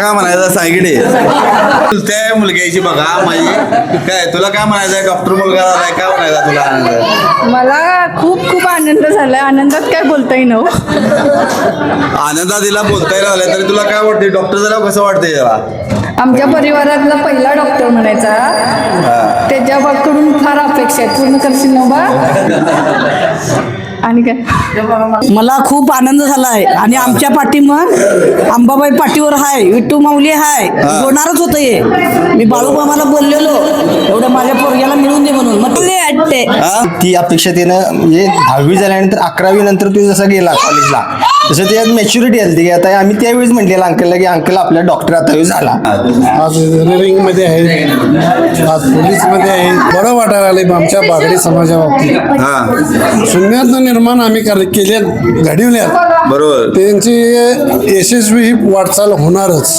काय म्हणायचं सांगितले त्या मुलग्याची बघा माझी काय तुला काय म्हणायचंय डॉक्टर मुलगा झालाय काय म्हणायचा तुला आनंद मला खूप खूप आनंद झालाय. आनंदात काय बोलता येईना हो. आनंदात तिला बोलता येईल तरी तुला काय वाटते डॉक्टर झाल्यावर कसं वाटतंय त्याला आमच्या परिवारातला पहिला डॉक्टर म्हणायचा. त्याच्याकडून फार अपेक्षा आहेत. पूर्ण करशील ना बा. आणि काय मला खूप आनंद झाला आहे आणि आमच्या पाठीमग अंबाबाई पाठीवर हाय, विठ्ठू माऊली हाय, होणारच होतं हे. मी बाळूमामाला बोललेलो एवढं माझ्या पोरग्याला मिळून दे म्हणून मग ते वाटते. ती अपेक्षा त्यानं म्हणजे 10वी झाल्यानंतर 11वी नंतर तू जसं गेला कॉलेजला तसं त्यात मॅच्युरिटी आली की आता आम्ही त्यावेळेस म्हटलेलं अंकलला की अंकल आपला डॉक्टर आता झाला. आज इंजिनिअरिंगमध्ये आहे, आज पोलीसमध्ये आहे. बरं वाटायला लागले आमच्या बागडी समाजाबाबतीत. शून्यात निर्माण आम्ही केल्यात घडवल्यात बरोबर त्यांची यशस्वी वाटचाल होणारच.